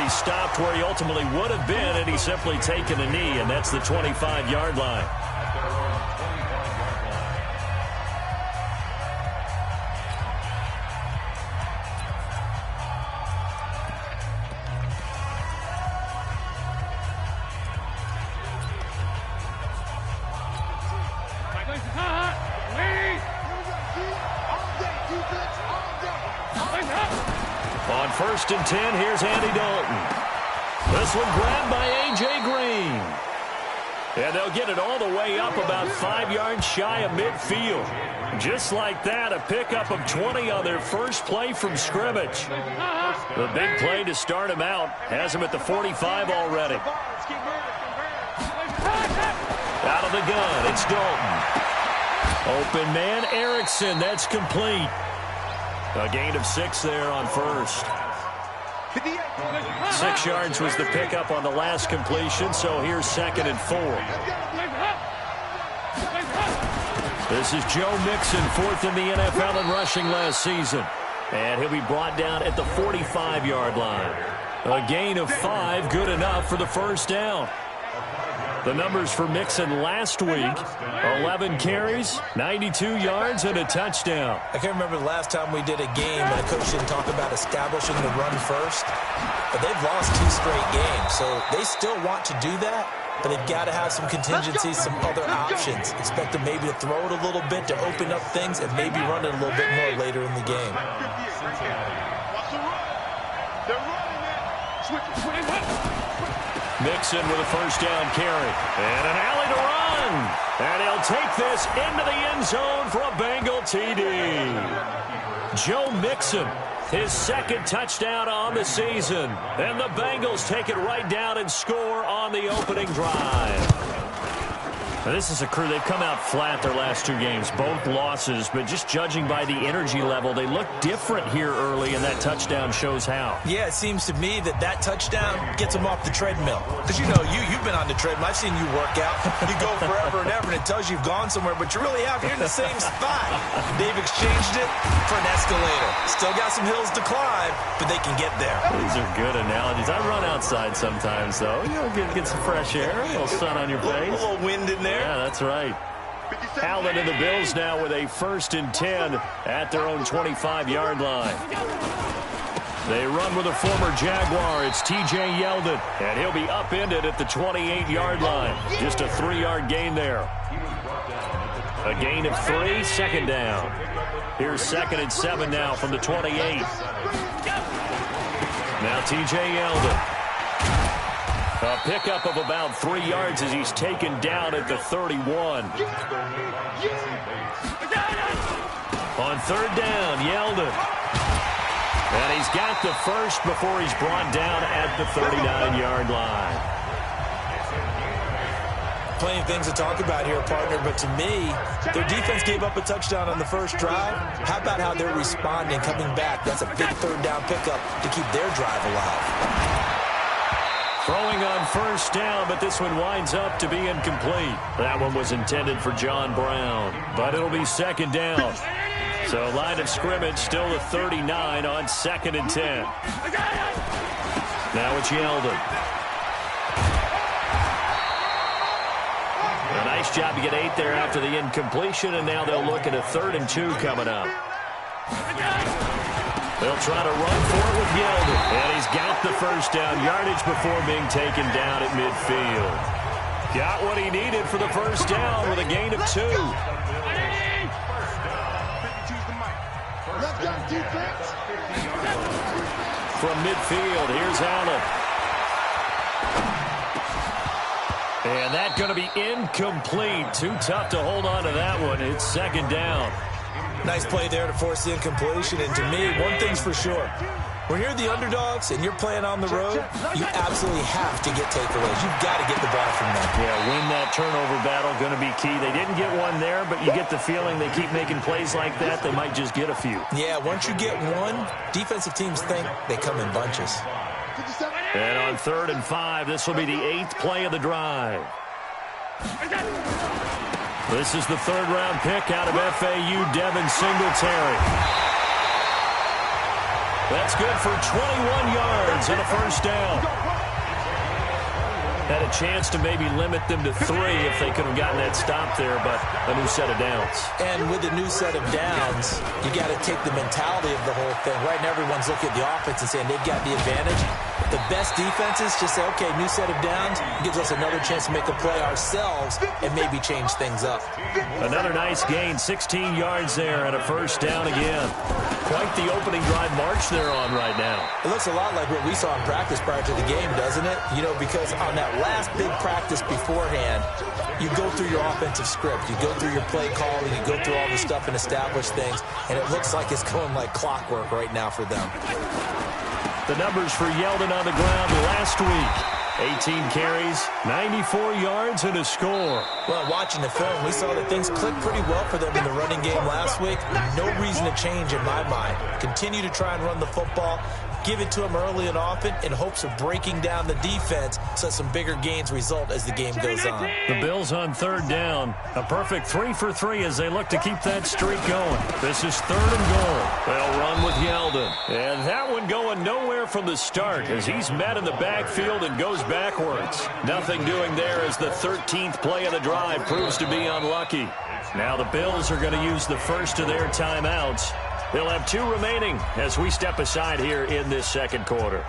he stopped where he ultimately would have been, and he's simply taken a knee, and that's the 25-yard line. On 1st and 10, here's Andy Dalton. This one grabbed by A.J. Green. And they'll get it all the way up about 5 yards shy of midfield. Just like that, a pickup of 20 on their first play from scrimmage. The big play to start him out has him at the 45 already. Out of the gun, it's Dalton. Open man, Erickson. That's complete. A gain of 6 there on first. 6 yards was the pickup on the last completion, so here's 2nd and 4. This is Joe Mixon, 4th in the NFL in rushing last season. And he'll be brought down at the 45-yard line. A gain of 5, good enough for the first down. The numbers for Mixon last week, 11 carries, 92 yards, and a touchdown. I can't remember the last time we did a game and a coach didn't talk about establishing the run first. But they've lost 2 straight games, so they still want to do that, but they've got to have some contingencies, some other options. Expect them maybe to throw it a little bit to open up things and maybe run it a little bit more later in the game. Mixon with a first down carry. And an alley to run. And he'll take this into the end zone for a Bengal TD. Joe Mixon, his 2nd touchdown on the season. And the Bengals take it right down and score on the opening drive. Now, this is a crew, they've come out flat their last 2 games, both losses, but just judging by the energy level, they look different here early, and that touchdown shows how. Yeah, it seems to me that touchdown gets them off the treadmill. Because, you know, you've been on the treadmill. I've seen you work out. You go forever and ever, and it tells you you've gone somewhere, but you really have. You're in the same spot. They've exchanged it for an escalator. Still got some hills to climb, but they can get there. These are good analogies. I run outside sometimes, though. You know, get some fresh air, a little sun on your face. A little wind in there. Yeah, that's right. Allen and the Bills now with a 1st and 10 at their own 25-yard line. They run with a former Jaguar. It's T.J. Yeldon, and he'll be upended at the 28-yard line. Just a 3-yard gain there. A gain of 3, 2nd down. Here's 2nd and 7 now from the 28. Now T.J. Yeldon. A pickup of about 3 yards as he's taken down at the 31. On 3rd down, Yeldon. And he's got the first before he's brought down at the 39-yard line. Plenty of things to talk about here, partner, but to me, their defense gave up a touchdown on the first drive. How about how they're responding, coming back? That's a big 3rd down pickup to keep their drive alive. Throwing on 1st down, but this one winds up to be incomplete. That one was intended for John Brown, but it'll be 2nd down. So line of scrimmage still the 39 on 2nd and 10. Now it's Yeldon. A nice job to get 8 there after the incompletion, and now they'll look at a 3rd and 2 coming up. They'll try to run for it with Yeldon. And he's got the first down yardage before being taken down at midfield. Got what he needed for the first down with a gain of 2. From midfield, here's Allen. And that's going to be incomplete. Too tough to hold on to that one. It's 2nd down. Nice play there to force the incompletion. And to me, one thing's for sure. When you're the underdogs and you're playing on the road, you absolutely have to get takeaways. You've got to get the ball from them. Yeah, win that turnover battle, going to be key. They didn't get one there, but you get the feeling they keep making plays like that, they might just get a few. Yeah, once you get one, defensive teams think they come in bunches. And on 3rd and 5, this will be the 8th play of the drive. This is the 3rd-round pick out of FAU, Devin Singletary. That's good for 21 yards and a first down. Had a chance to maybe limit them to 3 if they could have gotten that stop there, but a new set of downs. And with a new set of downs, you got to take the mentality of the whole thing. Right now, everyone's looking at the offense and saying they've got the advantage. The best defenses just say, okay, new set of downs gives us another chance to make a play ourselves and maybe change things up. Another nice gain, 16 yards there and a first down again. Quite the opening drive march they're on right now. It looks a lot like what we saw in practice prior to the game, doesn't it? You know, because on that last big practice beforehand, you go through your offensive script. You go through your play calling. You go through all this stuff and establish things. And it looks like it's going like clockwork right now for them. The numbers for Yeldon on the ground last week. 18 carries, 94 yards, and a score. Well, watching the film, we saw that things clicked pretty well for them in the running game last week. No reason to change in my mind. Continue to try and run the football. Give it to them early and often in hopes of breaking down the defense so some bigger gains result as the game goes on. The Bills on third down. A perfect 3 for 3 as they look to keep that streak going. This is 3rd and goal. They'll run with Yeldon. And that one going nowhere from the start as he's met in the backfield and goes backwards. Nothing doing there as the 13th play of the drive proves to be unlucky. Now the Bills are going to use the first of their timeouts. They'll have 2 remaining as we step aside here in this second quarter.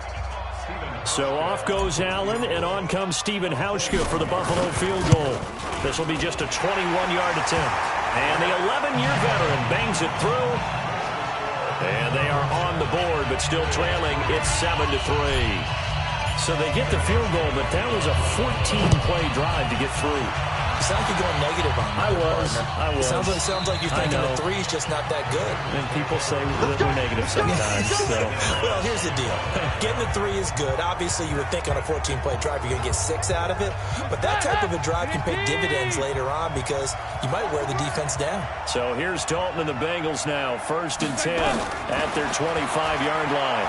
So off goes Allen, and on comes Stephen Hauschka for the Buffalo field goal. This will be just a 21-yard attempt. And the 11-year veteran bangs it through. And they are on the board, but still trailing. It's 7-3. So they get the field goal, but that was a 14-play drive to get through. You sound like you're going negative on me. I was. It sounds like you're thinking the 3's just not that good. And people say that we're negative sometimes. So. Well, here's the deal. Getting the 3 is good. Obviously, you would think on a 14-play drive you're going to get 6 out of it. But that type of a drive can pay dividends later on because you might wear the defense down. So here's Dalton and the Bengals now. 1st and 10 at their 25-yard line.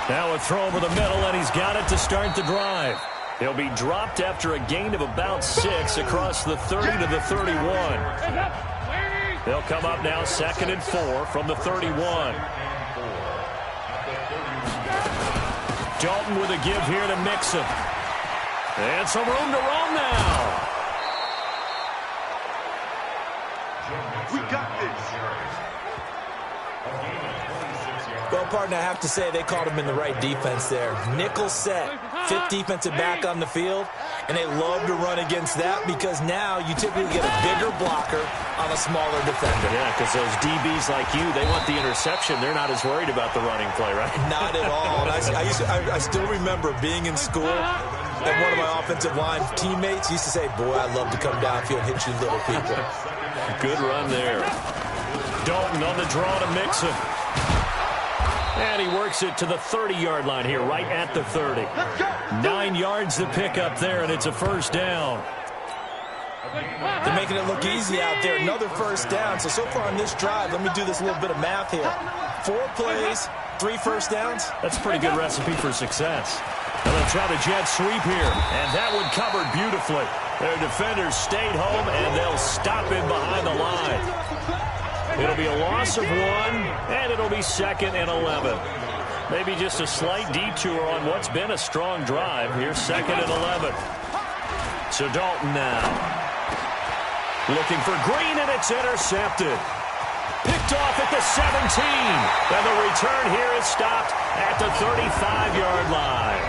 Now a throw over the middle, and he's got it to start the drive. He'll be dropped after a gain of about 6 across the 30 to the 31. They'll come up now 2nd and 4 from the 31. Dalton with a give here to Mixon. And some room to roam now. We got this. Well, partner, I have to say they called him in the right defense there. Nickel set, 5th defensive back on the field, and they love to run against that because now you typically get a bigger blocker on a smaller defender. Yeah, because those DBs like you, they want the interception. They're not as worried about the running play, right? Not at all. And I still remember being in school, and one of my offensive line teammates used to say, boy, I love to come downfield and hit you little people. Good run there. Dalton on the draw to Mixon. And he works it to the 30-yard line here, right at the 30. 9 yards to pick up there, and it's a first down. They're making it look easy out there. Another first down. So far on this drive, let me do this little bit of math here. 4 plays, 3 first downs. That's a pretty good recipe for success. And they'll try the jet sweep here, and that one covered beautifully. Their defenders stayed home, and they'll stop him behind the line. It'll be a loss of 1, and it'll be 2nd and 11. Maybe just a slight detour on what's been a strong drive. Here's 2nd and 11. So Dalton now. Looking for Green, and it's intercepted. Picked off at the 17. And the return here is stopped at the 35-yard line.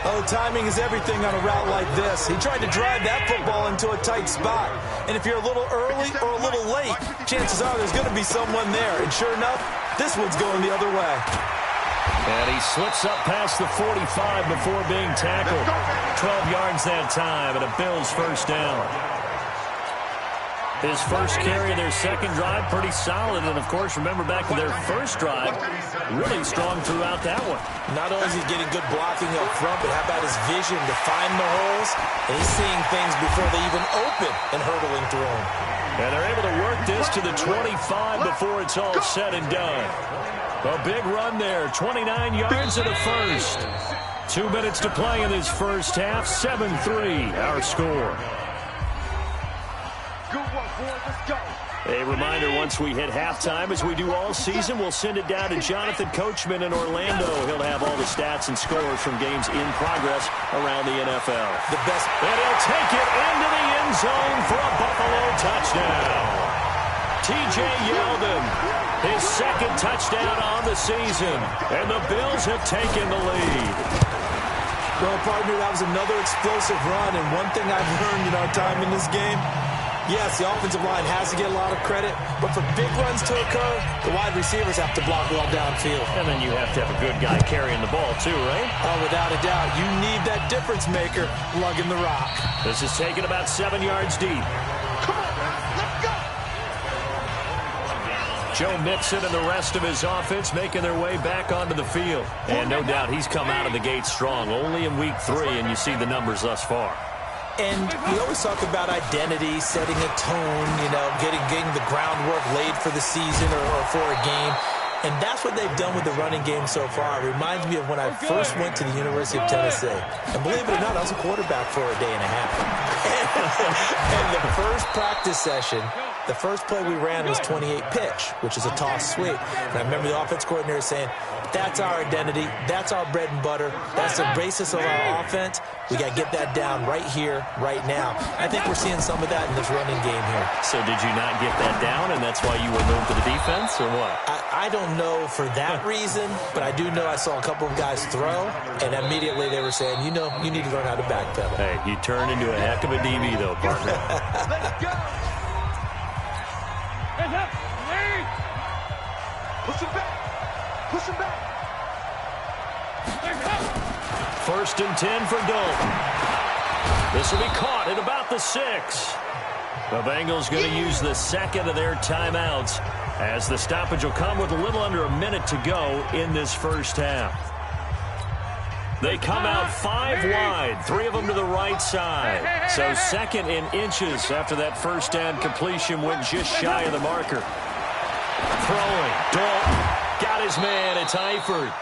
Oh, timing is everything on a route like this. He tried to drive that football into a tight spot. And if you're a little early or a little late, chances are there's going to be someone there. And sure enough, this one's going the other way. And he slips up past the 45 before being tackled. 12 yards that time, and a Bills first down. His first carry of their second drive, pretty solid. And, of course, remember back to their first drive, really strong throughout that one. Not only is he getting good blocking up front, but how about his vision to find the holes? And he's seeing things before they even open and hurtling through them. And they're able to work this to the 25 before it's all said and done. A big run there, 29 yards and a first. 2 minutes to play in this first half, 7-3 our score. Good one, boys. Let's go. A reminder, once we hit halftime, as we do all season, we'll send it down to Jonathan Coachman in Orlando. He'll have all the stats and scores from games in progress around the NFL. The best. And he'll take it into the end zone for a Buffalo touchdown. T.J. Yeldon, his second touchdown on the season, and the Bills have taken the lead. Well, partner, that was another explosive run, and one thing I've learned in our time in this game, yes, the offensive line has to get a lot of credit, but for big runs to occur, the wide receivers have to block well downfield. And then you have to have a good guy carrying the ball, too, right? Oh, without a doubt. You need that difference maker lugging the rock. This is taken about 7 yards deep. Come on, man. Let's go. Joe Mixon and the rest of his offense making their way back onto the field. And no doubt he's come out of the gate strong, only in week 3, and you see the numbers thus far. And we always talk about identity, setting a tone, getting the groundwork laid for the season or for a game. And that's what they've done with the running game so far. It reminds me of when I first went to the University of Tennessee. And believe it or not, I was a quarterback for a day and a half. And the first practice session, the first play we ran was 28 pitch, which is a toss sweep. And I remember the offense coordinator saying, that's our identity, that's our bread and butter, that's the basis of our offense. We got to get that down right here, right now. I think we're seeing some of that in this running game here. So did you not get that down, and that's why you were moved to the defense, or what? I don't know for that reason, but I do know I saw a couple of guys throw, and immediately they were saying, you need to learn how to backpedal. Hey, you turned into a heck of a DB, though, partner. Let's go. Push him back. Push him back. First and 10 for Dalton. This will be caught at about the 6. The Bengals going to use the second of their timeouts as the stoppage will come with a little under a minute to go in this first half. They come out 5 wide, 3 of them to the right side. So second in inches after that first down completion went just shy of the marker. Throwing, Dalton got his man, it's Eifert.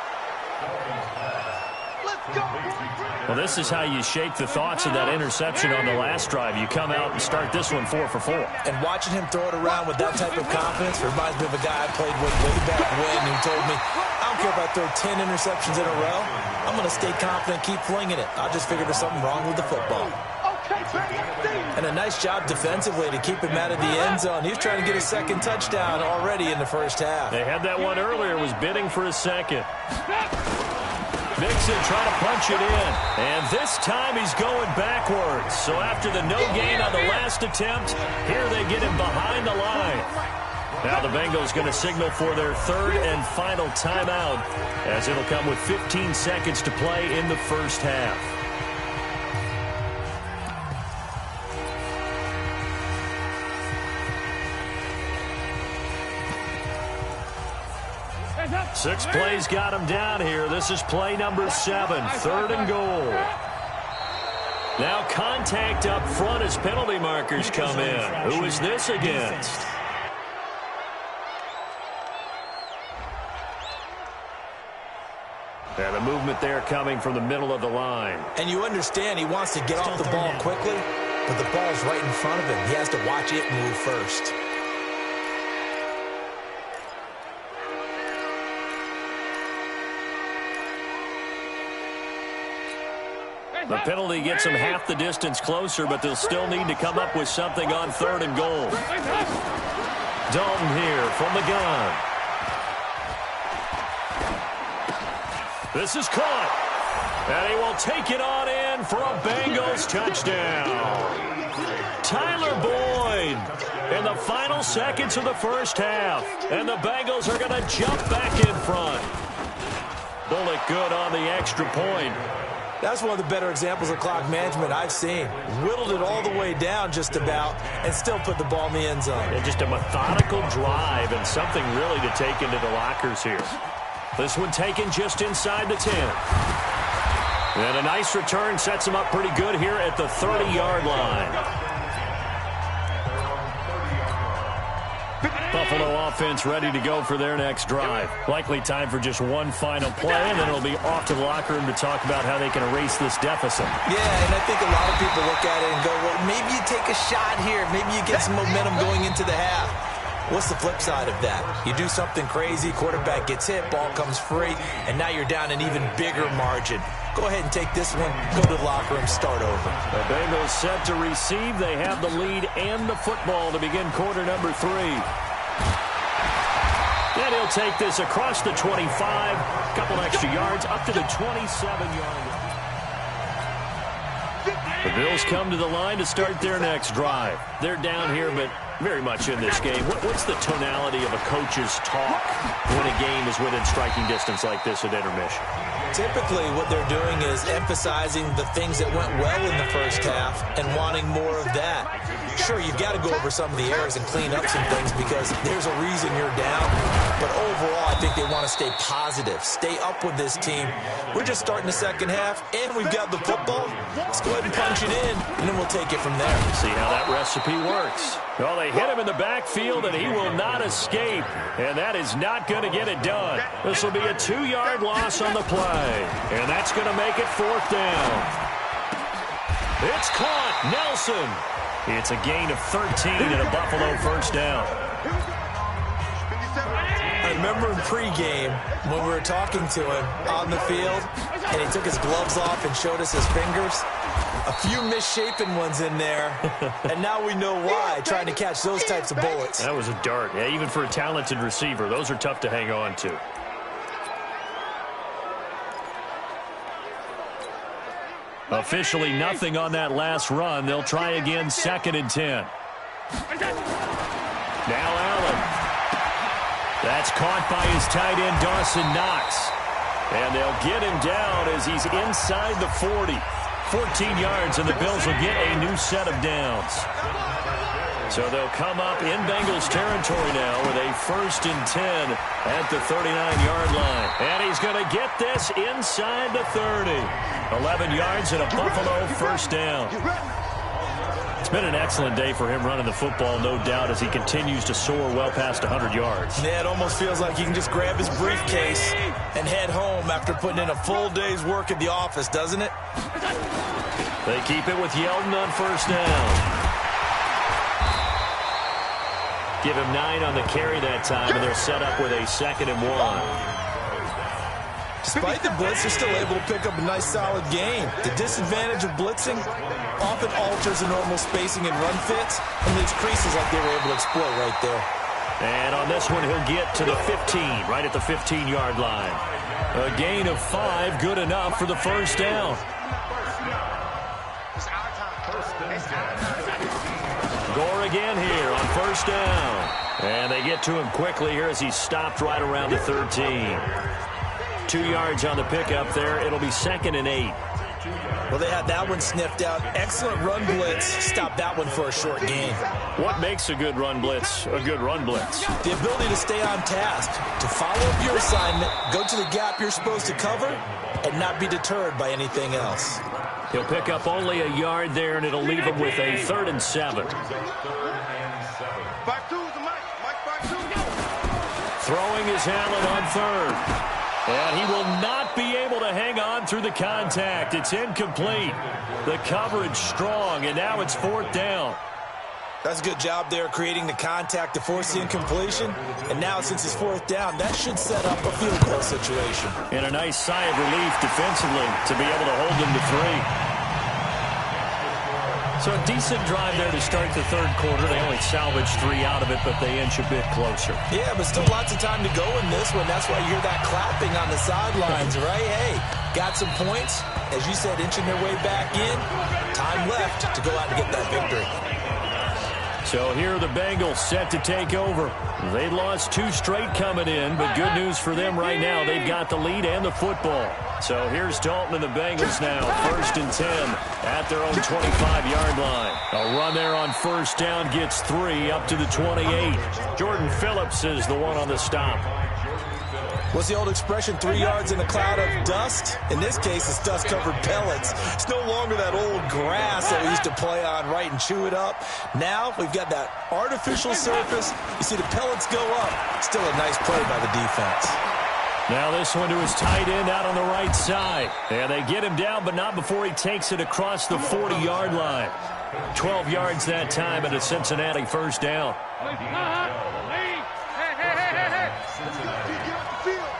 Well, this is how you shake the thoughts of that interception on the last drive. You come out and start this one 4 for 4. And watching him throw it around with that type of confidence reminds me of a guy I played with way back when who told me, I don't care if I throw 10 interceptions in a row. I'm going to stay confident, keep flinging it. I just figured there's something wrong with the football. And a nice job defensively to keep him out of the end zone. He was trying to get a second touchdown already in the first half. They had that one earlier, was bidding for a second. Mixon trying to punch it in. And this time he's going backwards. So after the no gain on the last attempt, here they get him behind the line. Now the Bengals going to signal for their third and final timeout, as it'll come with 15 seconds to play in the first half. Six plays got him down here. This is play number 7, 3rd and goal. Now contact up front as penalty markers come in. Who is this against? And a movement there coming from the middle of the line. And you understand he wants to get off the ball quickly, but the ball's right in front of him. He has to watch it move first. The penalty gets them half the distance closer, but they'll still need to come up with something on 3rd and goal. Dalton here from the gun. This is caught. And he will take it on in for a Bengals touchdown. Tyler Boyd in the final seconds of the first half. And the Bengals are going to jump back in front. Bullock good on the extra point. That's one of the better examples of clock management I've seen. Whittled it all the way down just about and still put the ball in the end zone. And just a methodical drive and something really to take into the lockers here. This one taken just inside the 10. And a nice return sets him up pretty good here at the 30-yard line. Buffalo offense ready to go for their next drive. Likely time for just one final play, and then it'll be off to the locker room to talk about how they can erase this deficit. Yeah, and I think a lot of people look at it and go, well, maybe you take a shot here. Maybe you get some momentum going into the half. What's the flip side of that? You do something crazy, quarterback gets hit, ball comes free, and now you're down an even bigger margin. Go ahead and take this one, go to the locker room, start over. The Bengals set to receive. They have the lead and the football to begin quarter number 3. And he'll take this across the 25, a couple extra yards, up to the 27-yard line. The Bills come to the line to start their next drive. They're down here, but very much in this game. What's the tonality of a coach's talk when a game is within striking distance like this at intermission? Typically, what they're doing is emphasizing the things that went well in the first half and wanting more of that. Sure, you've got to go over some of the errors and clean up some things because there's a reason you're down. But overall, I think they want to stay positive, stay up with this team. We're just starting the second half, and we've got the football. Let's go ahead and punch it in, and then we'll take it from there. See how that recipe works. Well, they hit him in the backfield, and he will not escape. And that is not going to get it done. This will be a 2-yard loss on the play. And that's going to make it 4th down. It's caught. Nelson. It's a gain of 13 and a Buffalo first down. I remember in pregame when we were talking to him on the field, and he took his gloves off and showed us his fingers. A few misshapen ones in there, and now we know why, trying to catch those types of bullets. That was a dart. Yeah, even for a talented receiver, those are tough to hang on to. Officially nothing on that last run. They'll try again, 2nd and 10. Now Allen. That's caught by his tight end, Dawson Knox. And they'll get him down as he's inside the 40. 14 yards, and the Bills will get a new set of downs. So they'll come up in Bengals territory now with a 1st and 10 at the 39-yard line. And he's going to get this inside the 30. 11 yards and a Buffalo first down. It's been an excellent day for him running the football, no doubt, as he continues to soar well past 100 yards. Yeah, it almost feels like he can just grab his briefcase and head home after putting in a full day's work at the office, doesn't it? They keep it with Yeldon on first down. Give him 9 on the carry that time, and they're set up with a 2nd and 1. Despite the blitz, they're still able to pick up a nice, solid gain. The disadvantage of blitzing often alters the normal spacing and run fits, and these creases like they were able to exploit right there. And on this one, he'll get to the 15, right at the 15-yard line. A gain of 5, good enough for the first down. Gore again here on first down. And they get to him quickly here as he's stopped right around the 13. 2 yards on the pickup there. It'll be 2nd and 8. Well, they had that one sniffed out. Excellent run blitz. Stop that one for a short gain. What makes a good run blitz a good run blitz? The ability to stay on task, to follow up your assignment, go to the gap you're supposed to cover, and not be deterred by anything else. He'll pick up only a yard there, and it'll leave him with a 3rd and 7. Throwing is Allen on 3rd. And he will not be able to hang on through the contact. It's incomplete. The coverage strong, and now it's 4th down. That's a good job there creating the contact to force the incompletion. And now since it's 4th down, that should set up a field goal situation. And a nice sigh of relief defensively to be able to hold them to 3. So a decent drive there to start the 3rd quarter. They only salvaged 3 out of it, but they inch a bit closer. Yeah, but still lots of time to go in this one. That's why you hear that clapping on the sidelines, right? Hey, got some points. As you said, inching their way back in. Time left to go out and get that victory. So here are the Bengals set to take over. They lost 2 straight coming in, but good news for them right now. They've got the lead and the football. So here's Dalton and the Bengals now. 1st and 10 at their own 25-yard line. A run there on first down gets 3 up to the 28. Jordan Phillips is the one on the stop. What's the old expression, 3 yards in a cloud of dust? In this case, it's dust-covered pellets. It's no longer that old grass that we used to play on, right, and chew it up. Now we've got that artificial surface. You see the pellets go up. Still a nice play by the defense. Now this one to his tight end out on the right side. And they get him down, but not before he takes it across the 40-yard line. 12 yards that time at a Cincinnati first down. field.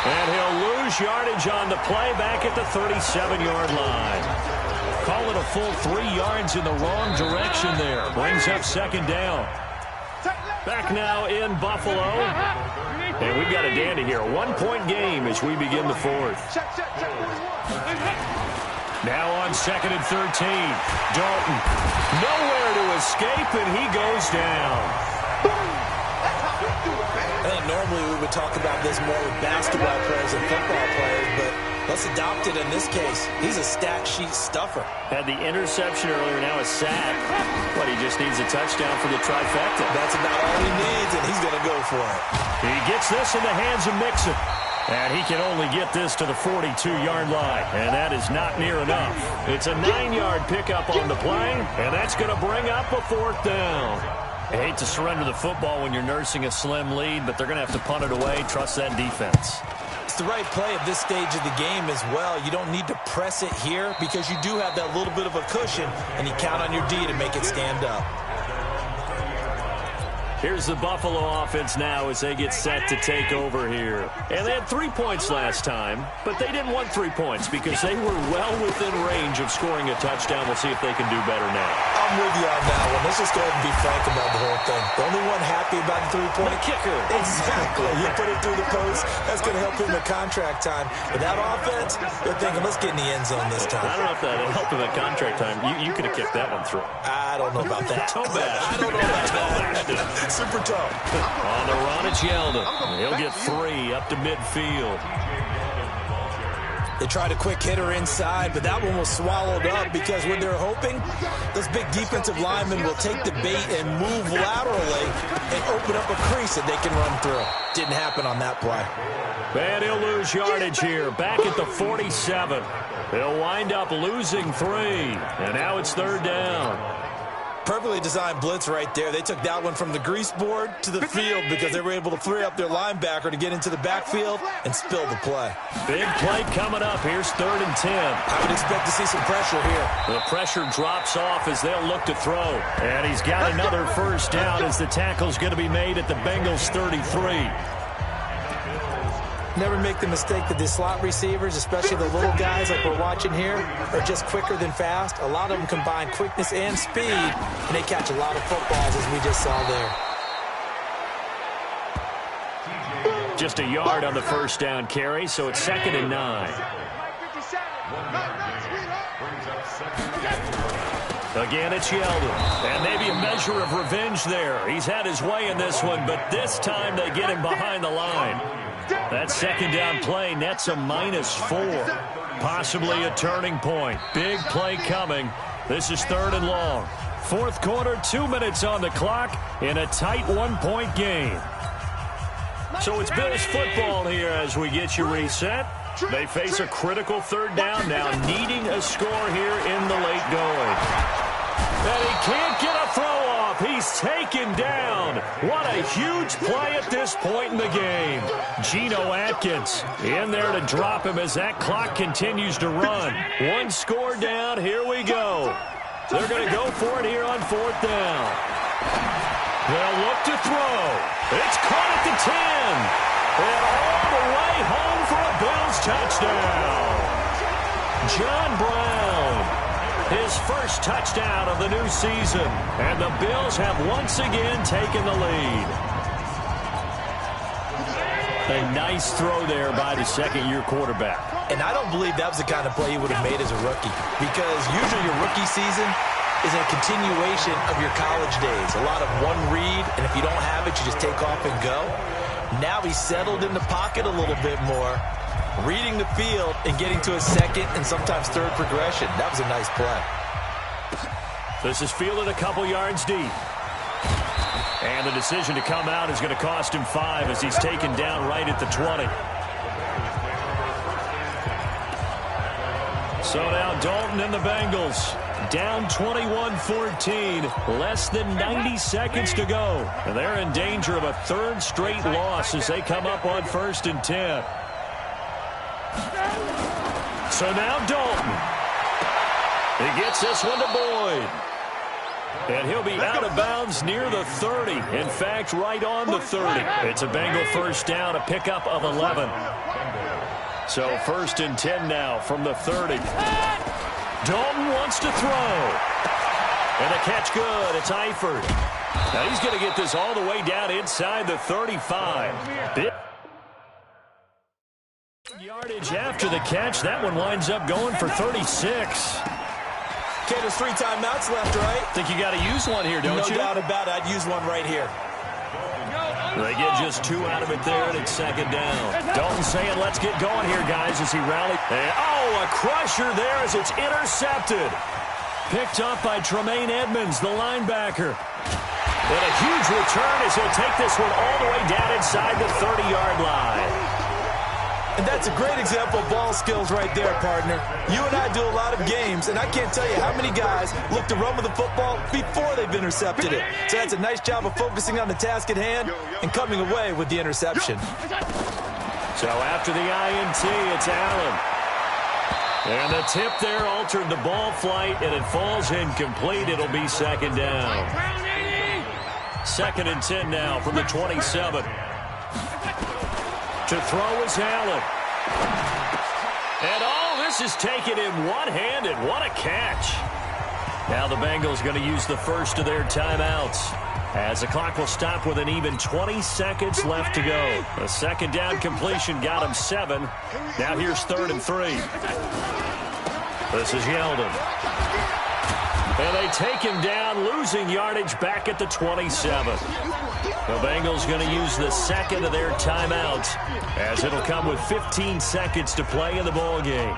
And he'll lose yardage on the play back at the 37-yard line. Call it a full 3 yards in the wrong direction there. Brings up second down. Back now in Buffalo. And we've got a dandy here. A 1-point game as we begin the fourth. Now on second and 13. Dalton nowhere to escape, and he goes down. I think normally we would talk about this more with basketball players and football players, but let's adopt it in this case. He's a stat sheet stuffer. Had the interception earlier, now a sack. But he just needs a touchdown for the trifecta. That's about all he needs, and he's going to go for it. He gets this in the hands of Mixon. And he can only get this to the 42-yard line. And that is not near enough. It's a 9-yard pickup on the play, and that's going to bring up a fourth down. I hate to surrender the football when you're nursing a slim lead, but they're going to have to punt it away. Trust that defense. It's the right play at this stage of the game as well. You don't need to press it here because you do have that little bit of a cushion, and you count on your D to make it stand up. Here's the Buffalo offense now as they get set to take over here. And they had 3 points last time, but they didn't want 3 points because they were well within range of scoring a touchdown. We'll see if they can do better now. I'm with you on that one. Let's just go ahead and be frank about the whole thing. The only one happy about the 3-point kicker. Exactly. You put it through the post. That's going to help him at contract time. But that offense, they're thinking, let's get in the end zone this time. I don't know if that helped him at contract time. You could have kicked that one through. I don't know about that. Toe bash. I don't know about that. Super toe. On the run, it's Yeldon. He'll get 3 up to midfield. They tried a quick hitter inside, but that one was swallowed up because what they're hoping, those big defensive linemen will take the bait and move laterally and open up a crease that they can run through. Didn't happen on that play. And he'll lose yardage here, back at the 47. He'll wind up losing 3, and now it's third down. Perfectly designed blitz right there. They took that one from the grease board to the field because they were able to free up their linebacker to get into the backfield and spill the play. Big play coming up. Here's 3rd and 10. I would expect to see some pressure here. The pressure drops off as they'll look to throw. And he's got another first down as the tackle's going to be made at the Bengals' 33. Never make the mistake that the slot receivers, especially the little guys like we're watching here, are just quicker than fast. A lot of them combine quickness and speed, and they catch a lot of footballs, as we just saw there. Just a yard on the first down carry, so it's 2nd and 9. Again, it's Yeldon. And maybe a measure of revenge there. He's had his way in this one, but this time they get him behind the line. That second down play nets a -4. Possibly a turning point. Big play coming. This is 3rd and long. 4th quarter, 2 minutes on the clock in a tight 1-point game. So it's Bills football here as we get you reset. They face a critical 3rd down now, needing a score here in the late going. And he can't get a throw off. He's taken down. What a huge play at this point in the game. Geno Atkins in there to drop him as that clock continues to run. 1 score down. Here we go. They're going to go for it here on 4th down. They'll look to throw. It's caught at the 10. And all the way home for a Bills touchdown. John Brown. His first touchdown of the new season. And the Bills have once again taken the lead. A nice throw there by the second-year quarterback. And I don't believe that was the kind of play he would have made as a rookie. Because usually your rookie season is a continuation of your college days. A lot of one read, and if you don't have it, you just take off and go. Now he's settled in the pocket a little bit more, reading the field and getting to a second and sometimes third progression. That was a nice play. This is fielded a couple yards deep. And the decision to come out is going to cost him 5 as he's taken down right at the 20. So now Dalton and the Bengals down 21-14, less than 90 seconds to go. And they're in danger of a 3rd straight loss as they come up on 1st and 10. So now Dalton. He gets this one to Boyd. And he'll be out of bounds near the 30. In fact, right on the 30. It's a Bengal first down, a pickup of 11. So 1st and 10 now from the 30. Dalton wants to throw. And a catch good. It's Eifert. Now he's going to get this all the way down inside the 35. Big yardage after the catch. That one winds up going for 36. Okay, there's 3 timeouts left, right? Think you got to use one here, don't you? No doubt about it. I'd use one right here. They get just 2 out of it there, and it's 2nd down. Dalton saying, let's get going here, guys, as he rallied. And, a crusher there as it's intercepted. Picked up by Tremaine Edmonds, the linebacker. And a huge return as he'll take this one all the way down inside the 30-yard line. And that's a great example of ball skills right there, partner. You and I do a lot of games, and I can't tell you how many guys look to run with the football before they've intercepted it. So that's a nice job of focusing on the task at hand and coming away with the interception. So after the INT, it's Allen. And the tip there altered the ball flight, and it falls incomplete. It'll be 2nd down. 2nd and 10 now from the 27. To throw is Allen. And this is taken in one-handed. What a catch. Now the Bengals going to use the first of their timeouts as the clock will stop with an even 20 seconds left to go. A 2nd down completion got him 7. Now here's 3rd and 3. This is Yeldon. And they take him down, losing yardage back at the 27. The Bengals going to use the 2nd of their timeouts as it'll come with 15 seconds to play in the ball game.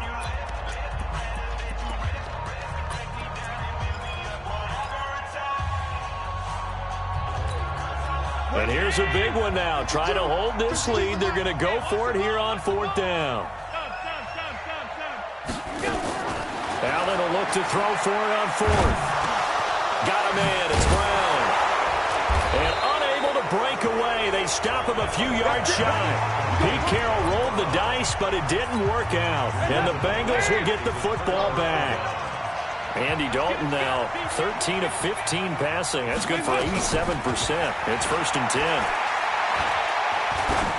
And here's a big one now. Try to hold this lead. They're going to go for it here on 4th down. Allen will look to throw for it on 4th. Got a man. It's Brown. And unable to break away. They stop him a few yards shy. Pete Carroll rolled the dice, but it didn't work out. And the Bengals will get the football back. Andy Dalton now 13 of 15 passing. That's good for 87%. It's 1st and 10.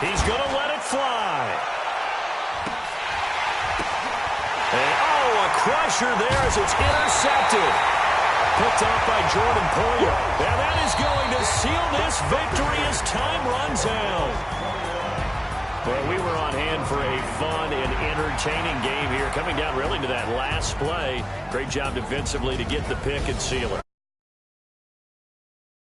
He's going to let it fly. And, a crusher there as it's intercepted. Picked off by Jordan Poyer. And that is going to seal this victory as time runs out. Well, we were on hand for a fun and entertaining game here, coming down really to that last play. Great job defensively to get the pick and seal it.